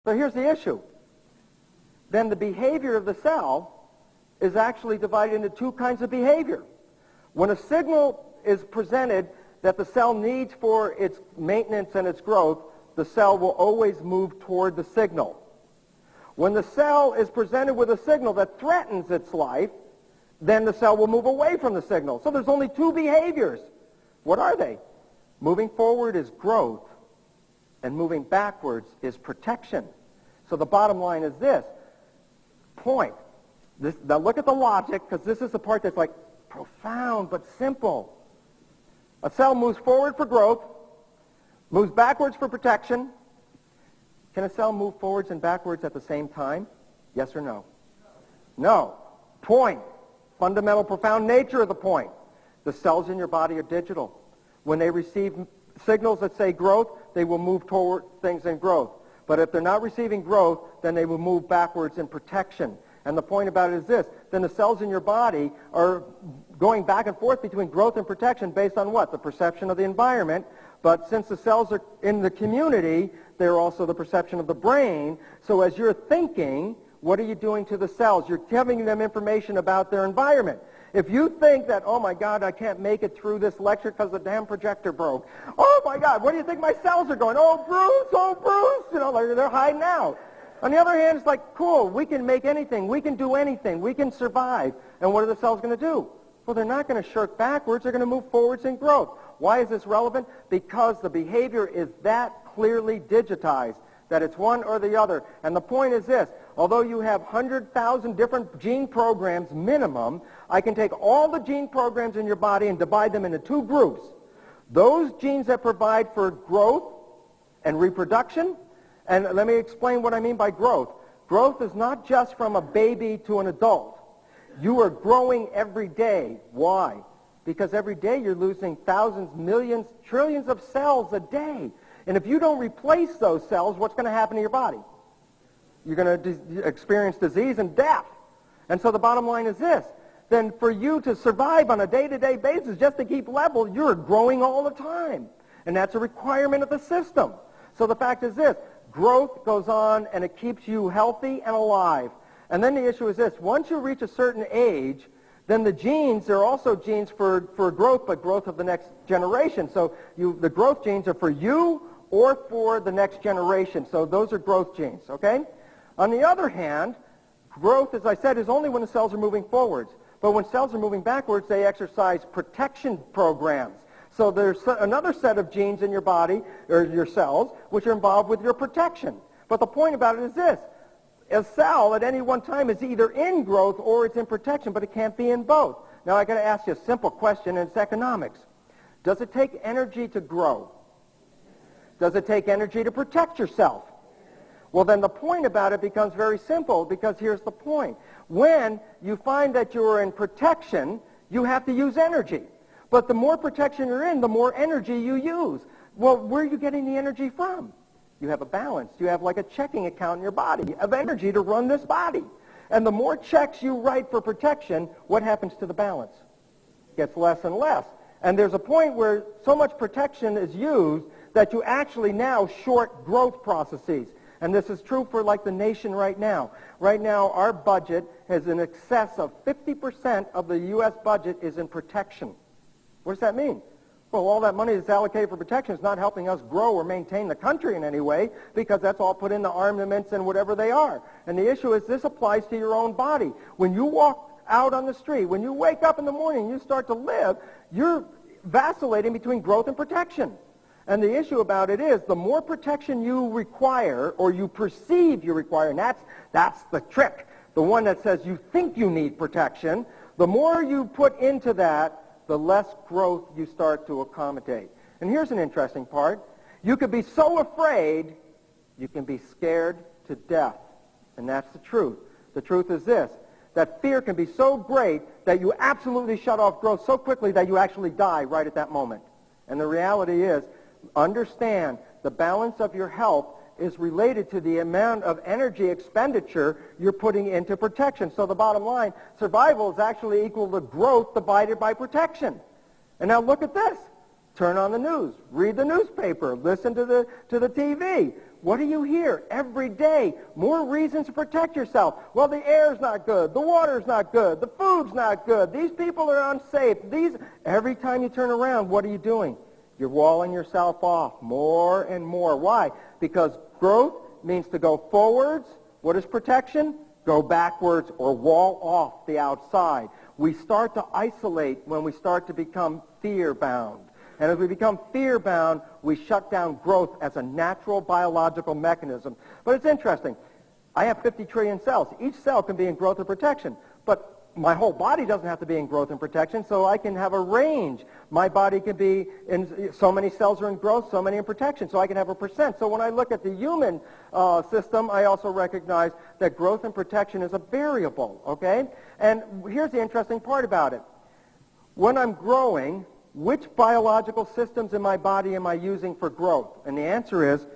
So here's the issue. Then the behavior of the cell is actually divided into two kinds of behavior. When a signal is presented that the cell needs for its maintenance and its growth, the cell will always move toward the signal. When the cell is presented with a signal that threatens its life, then the cell will move away from the signal. So there's only two behaviors. What are they? Moving forward is growth, and moving backwards is protection. So the bottom line is this. Point. Now look at the logic, because this is the part that's like profound but simple. A cell moves forward for growth, moves backwards for protection. Can a cell move forwards and backwards at the same time? Yes or no? No. Point. Fundamental, profound nature of the point. The cells in your body are digital. When they receive signals that say growth, they will move toward things in growth. But if they're not receiving growth, then they will move backwards in protection. And the point about it is this. Then the cells in your body are going back and forth between growth and protection based on what? The perception of the environment. But since the cells are in the community, they're also the perception of the brain. So as you're thinking, what are you doing to the cells? You're giving them information about their environment. If you think that, oh my God, I can't make it through this lecture because the damn projector broke. Oh my God, where do you think my cells are going? Oh Bruce, you know, they're hiding out. On the other hand, it's like, cool, we can make anything, we can do anything, we can survive. And what are the cells going to do? Well, they're not going to shirk backwards, they're going to move forwards in growth. Why is this relevant? Because the behavior is that clearly digitized, that it's one or the other. And the point is this, although you have 100,000 different gene programs minimum, I can take all the gene programs in your body and divide them into two groups. Those genes that provide for growth and reproduction, and let me explain what I mean by growth. Growth is not just from a baby to an adult. You are growing every day. Why? Because every day you're losing thousands, millions, trillions of cells a day. And if you don't replace those cells, what's going to happen to your body? You're going to experience disease and death. And so the bottom line is this. Then for you to survive on a day-to-day basis, just to keep level, you're growing all the time. And that's a requirement of the system. So the fact is this. Growth goes on, and it keeps you healthy and alive. And then the issue is this. Once you reach a certain age, then the genes, there are also genes for growth, but growth of the next generation. So the growth genes are for you or for the next generation. So those are growth genes, okay? On the other hand, growth, as I said, is only when the cells are moving forwards. But when cells are moving backwards, they exercise protection programs. So there's another set of genes in your body, or your cells, which are involved with your protection. But the point about it is this. A cell at any one time is either in growth or it's in protection, but it can't be in both. Now I got to ask you a simple question, and it's economics. Does it take energy to grow? Does it take energy to protect yourself? Well, then the point about it becomes very simple, because here's the point. When you find that you're in protection, you have to use energy. But the more protection you're in, the more energy you use. Well, where are you getting the energy from? You have a balance. You have like a checking account in your body of energy to run this body. And the more checks you write for protection, what happens to the balance? It gets less and less. And there's a point where so much protection is used that you actually now short growth processes. And this is true for like the nation right now. Right now, our budget has in excess of 50% of the U.S. budget is in protection. What does that mean? Well, all that money that's allocated for protection is not helping us grow or maintain the country in any way, because that's all put into armaments and whatever they are. And the issue is this applies to your own body. When you walk out on the street, when you wake up in the morning and you start to live, you're vacillating between growth and protection. And the issue about it is the more protection you require, or you perceive you require, and that's the trick, the one that says you think you need protection, the more you put into that, the less growth you start to accommodate. And here's an interesting part. You could be so afraid, you can be scared to death. And that's the truth. The truth is this, that fear can be so great that you absolutely shut off growth so quickly that you actually die right at that moment. And the reality is, understand the balance of your health is related to the amount of energy expenditure you're putting into protection. So the bottom line, survival is actually equal to growth divided by protection. And now look at this. Turn on the news. Read the newspaper. Listen to the TV. What do you hear every day? More reasons to protect yourself. Well, the air's not good. The water's not good. The food's not good. These people are unsafe. Every time you turn around, what are you doing? You're walling yourself off more and more. Why? Because growth means to go forwards. What is protection? Go backwards or wall off the outside. We start to isolate when we start to become fear-bound. And as we become fear-bound, we shut down growth as a natural biological mechanism. But it's interesting. I have 50 trillion cells. Each cell can be in growth or protection. But my whole body doesn't have to be in growth and protection, so I can have a range. My body can be in so many cells are in growth, so many in protection, so I can have a percent. So when I look at the human system, I also recognize that growth and protection is a variable, okay? And here's the interesting part about it. When I'm growing, which biological systems in my body am I using for growth? And the answer is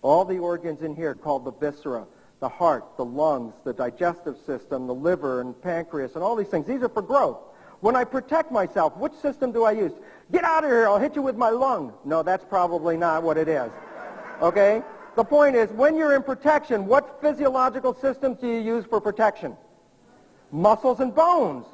all the organs in here called the viscera. The heart, the lungs, the digestive system, the liver and pancreas, and all these things. These are for growth. When I protect myself, which system do I use? Get out of here, I'll hit you with my lung. No, that's probably not what it is. Okay? The point is, when you're in protection, what physiological systems do you use for protection? Muscles and bones.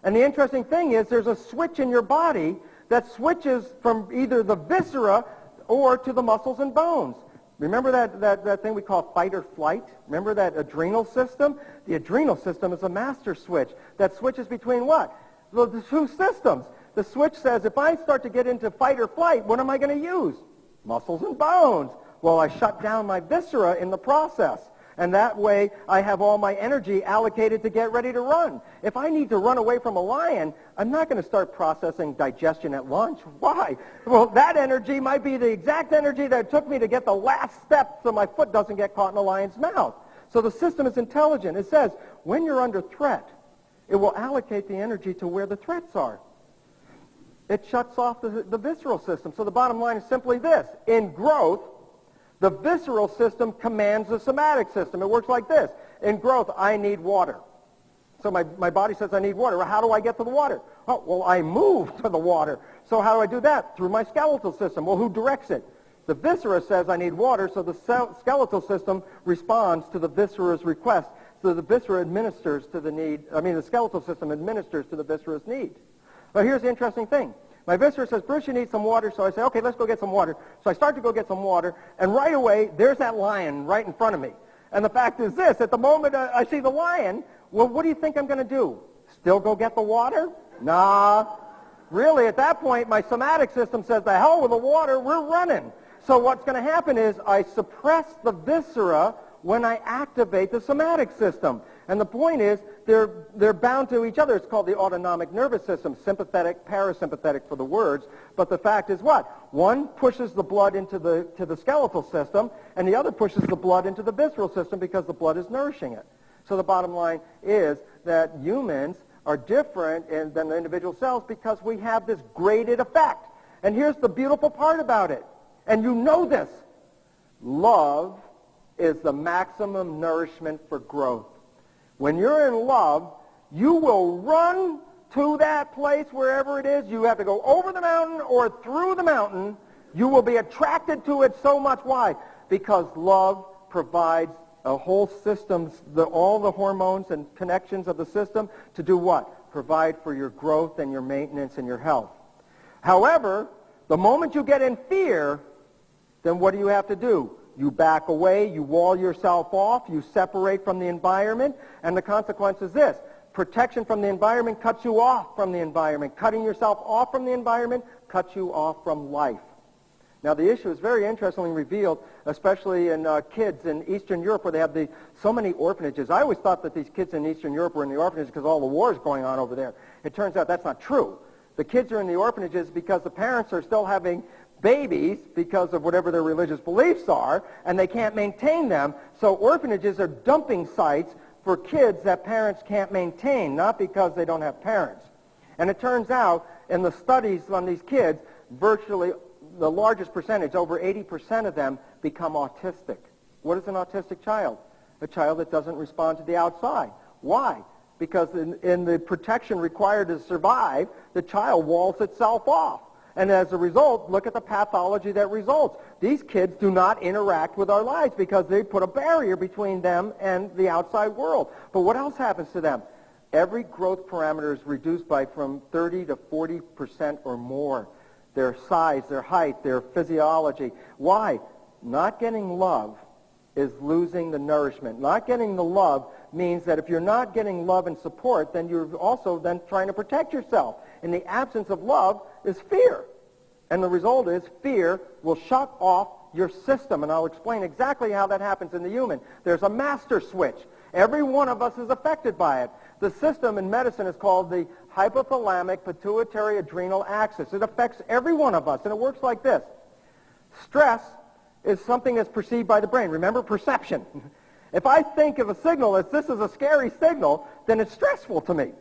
And the interesting thing is, there's a switch in your body that switches from either the viscera or to the muscles and bones. Remember that thing we call fight or flight? Remember that adrenal system? The adrenal system is a master switch that switches between what? The two systems. The switch says, if I start to get into fight or flight, what am I going to use? Muscles and bones. Well, I shut down my viscera in the process. And that way, I have all my energy allocated to get ready to run. If I need to run away from a lion, I'm not going to start processing digestion at lunch. Why? Well, that energy might be the exact energy that it took me to get the last step so my foot doesn't get caught in a lion's mouth. So the system is intelligent. It says, when you're under threat, it will allocate the energy to where the threats are. It shuts off the visceral system. So the bottom line is simply this. In growth, the visceral system commands the somatic system. It works like this. In growth, I need water. So my body says I need water. Well, how do I get to the water? Oh, well, I move to the water. So how do I do that? Through my skeletal system. Well, who directs it? The viscera says I need water, so the skeletal system responds to the viscera's request. So the viscera administers to the need. The skeletal system administers to the viscera's need. But here's the interesting thing. My viscera says, Bruce, you need some water. So I say, okay, let's go get some water. So I start to go get some water, and right away, there's that lion right in front of me. And the fact is this, at the moment I see the lion, well, what do you think I'm going to do? Still go get the water? Nah. Really, at that point, my somatic system says, the hell with the water, we're running. So what's going to happen is I suppress the viscera when I activate the somatic system. And the point is, they're bound to each other. It's called the autonomic nervous system, sympathetic, parasympathetic for the words. But the fact is what? One pushes the blood into the skeletal system, and the other pushes the blood into the visceral system because the blood is nourishing it. So the bottom line is that humans are different than the individual cells because we have this graded effect. And here's the beautiful part about it. And you know this. Love is the maximum nourishment for growth. When you're in love, you will run to that place wherever it is. You have to go over the mountain or through the mountain. You will be attracted to it so much. Why? Because love provides a whole system, all the hormones and connections of the system to do what? Provide for your growth and your maintenance and your health. However, the moment you get in fear, then what do you have to do? You back away, you wall yourself off, you separate from the environment, and the consequence is this. Protection from the environment cuts you off from the environment. Cutting yourself off from the environment cuts you off from life. Now, the issue is very interestingly revealed, especially in kids in Eastern Europe where they have so many orphanages. I always thought that these kids in Eastern Europe were in the orphanages because all the wars going on over there. It turns out that's not true. The kids are in the orphanages because the parents are still having babies because of whatever their religious beliefs are, and they can't maintain them. So orphanages are dumping sites for kids that parents can't maintain, not because they don't have parents. And it turns out, in the studies on these kids, virtually the largest percentage, over 80% of them, become autistic. What is an autistic child? A child that doesn't respond to the outside. Why? Because in the protection required to survive, the child walls itself off. And as a result, look at the pathology that results. These kids do not interact with our lives because they put a barrier between them and the outside world. But what else happens to them? Every growth parameter is reduced by from 30 to 40% or more. Their size, their height, their physiology. Why? Not getting love is losing the nourishment. Not getting the love means that if you're not getting love and support, then you're also then trying to protect yourself. In the absence of love is fear. And the result is fear will shut off your system. And I'll explain exactly how that happens in the human. There's a master switch. Every one of us is affected by it. The system in medicine is called the hypothalamic pituitary adrenal axis. It affects every one of us, and it works like this. Stress is something that's perceived by the brain. Remember, perception. If I think of a signal as this is a scary signal, then it's stressful to me.